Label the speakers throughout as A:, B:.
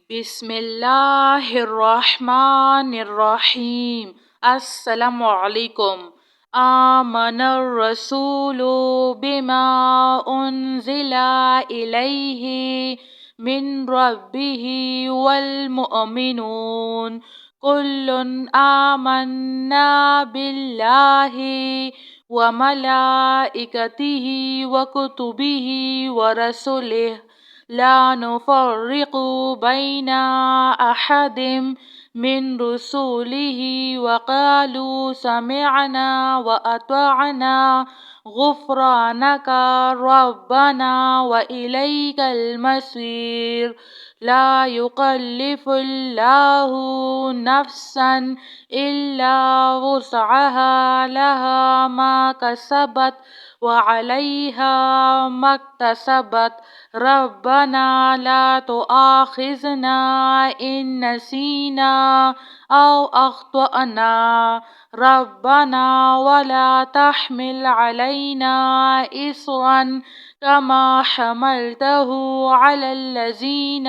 A: بسم اللہ الرحمن الرحیم۔ السلام علیکم۔ آمن الرسول بما انزل الیہ من ربہ والمؤمنون کل آمنا باللہ وملائکتہ وکتبہ ورسلہ لا نفرق بين أحد من رسله وقالوا سمعنا وأطعنا غفرانك ربنا وإليك المصير لا يكلف الله نفسا إلا وسعها لها ما كسبت وعليها ما اكتسبت ربنا لا تؤاخذنا إن نسينا أو أخطأنا ربنا ولا تحمل علينا إصرا كما حملته على الذين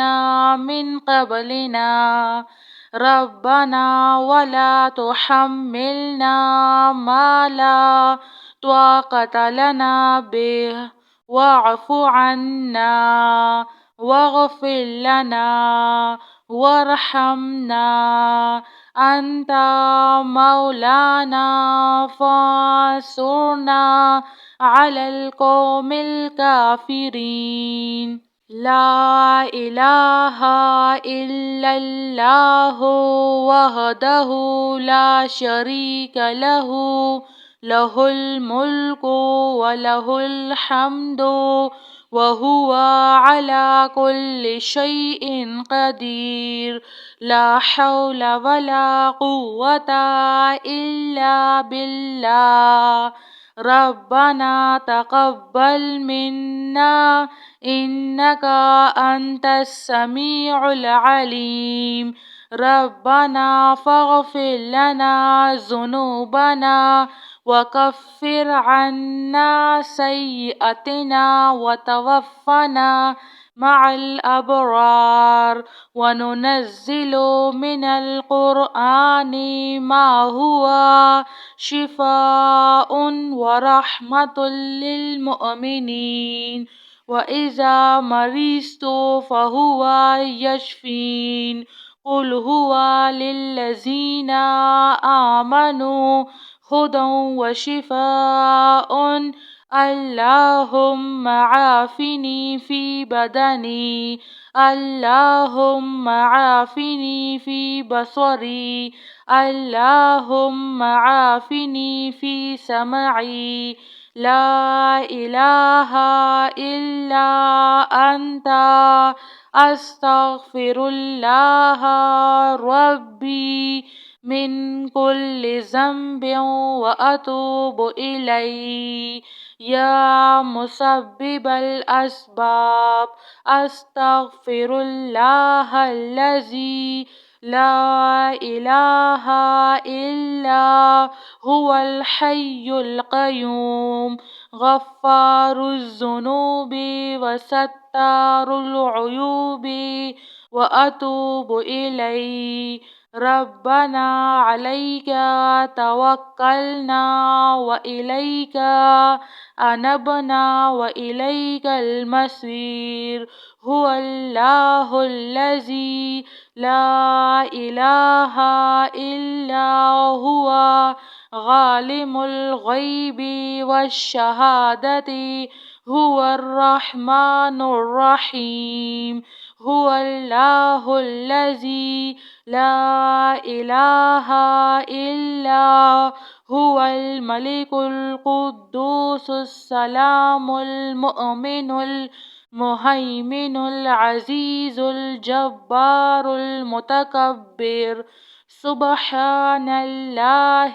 A: من قبلنا ربنا ولا تحملنا ما لا طاقة لنا به واعف عنا واغفر لنا وارحمنا أنت مولانا فانصرنا على القوم الكافرين لا إله إلا الله وحده لا شريك له له الملك وله الحمد وهو على كل شيء قدير لا حول ولا قوة إلا بالله ربنا تقبل منا إنك أنت السميع العليم ربنا فاغفر لنا ذنوبنا وكفر عنا سيئاتنا وتوفنا مع الأبرار وننزل من القرآن ما هو شفاء ورحمة للمؤمنين وإذا مرضت فهو يشفين قل هو للذين آمنوا هدى وشفاء اللهم عافني في بدني اللهم عافني في بصري اللهم عافني في سمعي لا إله إلا أنت أستغفر الله ربي من كل ذنب وأتوب إليه يا مسبب الأسباب أستغفر الله الذي لا إله إلا هو الحي القيوم غفار الذنوب وستار العيوب وأتوب إليه ربنا عليك توكلنا وإليك أنبنا وإليك المصير هو الله الذي لا إله إلا هو عالم الغيب والشهادة هو الرحمن الرحيم هو الله الذي لا إله إلا هو الملك القدوس السلام المؤمن المهيمن العزيز الجبار المتكبر سبحان الله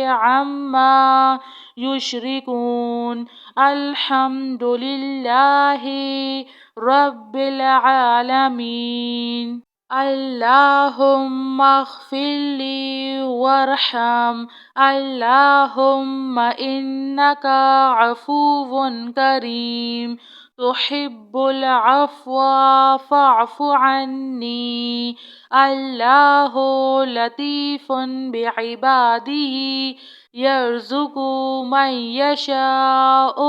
A: عما يشركون الحمد لله رب العالمين اللهم اغفر لي وارحم اللهم إنك عفو كريم تحب العفو فاعف عني. الله لطيف بعباده يرزق من يشاء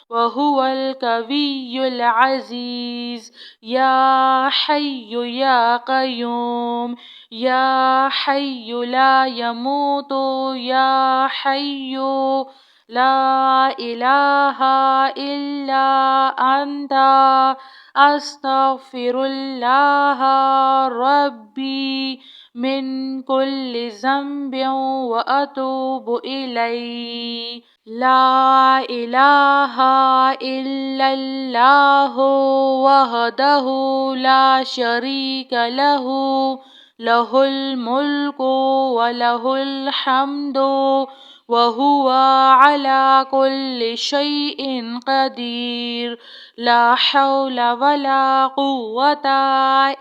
A: وهو القوي العزيز. يا حي يا قيوم، يا حي لا يموت، يا حي لا إله إلا أنت، أستغفر الله ربي من كل ذنب وأتوب إليه. لا إله إلا الله وحده لا شريك له، له الملك وله الحمد وهو على كل شيء قدير. لا حول ولا قوة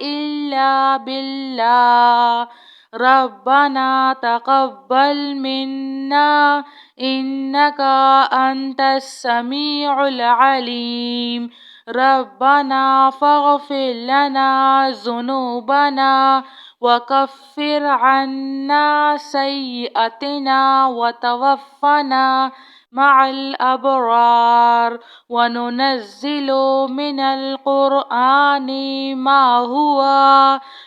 A: إلا بالله. ربنا تقبل منا إنك أنت السميع العليم. ربنا فاغفر لنا ذنوبنا وكفر عنا سيئاتنا وتوفنا مع الأبرار. وننزل من القرآن ما هو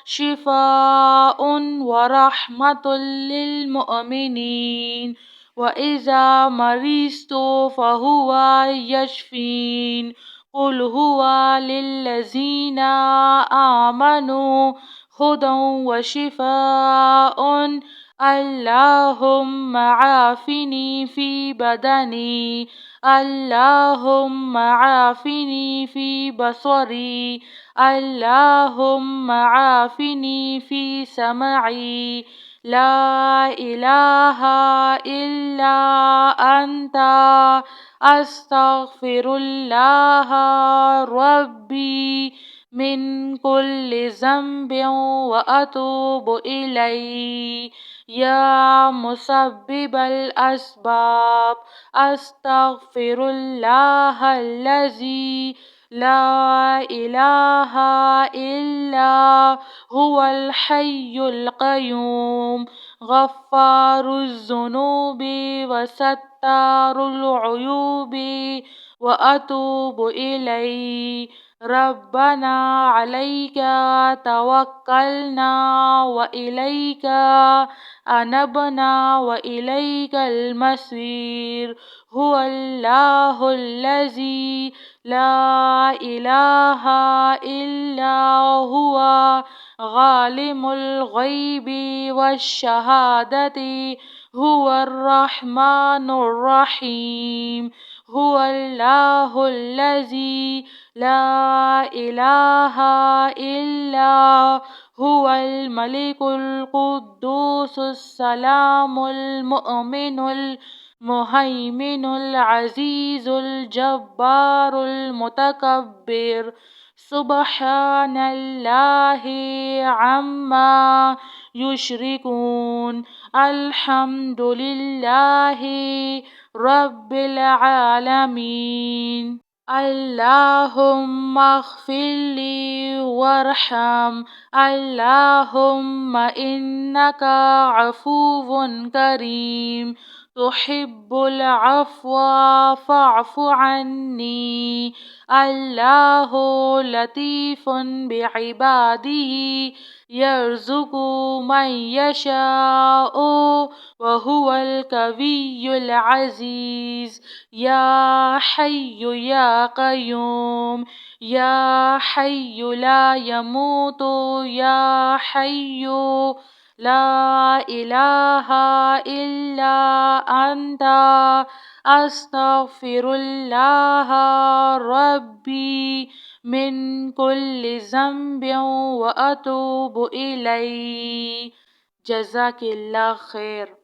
A: شفاء ورحمة للمؤمنين، وإذا مرضت فهو يشفين. قل هو للذين آمنوا هدى وشفاء. اللهم عافني في بدني، اللهم عافني في بصري، اللهم عافني في سمعي. لا إله إلا أنت، أستغفر الله ربي من كل ذنب وأتوب إليه. يا مسبب الأسباب، أستغفر الله الذي لا إله إلا هو الحي القيوم، غفار الذنوب وستار العيوب، وأتوب إليه. ربنا عليك توكلنا وإليك أنبنا وإليك المصير. هو الله الذي لا إله إلا هو عالم الغيب والشهادة، هو الرحمن الرحيم. هو الله الذي لا إله إلا هو الملك القدوس السلام المؤمن المهيمن العزيز الجبار المتكبر. سبحان الله عما يشركون. الحمد لله رب العالمين. اللهم اغفر لي وارحم. اللهم إنك عفو كريم تحب العفو فاعف عني. الله لطيف بعباده يرزق من يشاء وهو القوي العزيز. يا حي يا قيوم، يا حي لا يموت، يا حي لا إله إلا أنت، أستغفر الله ربي من كل ذنب وأتوب إليه. جزاك الله خير.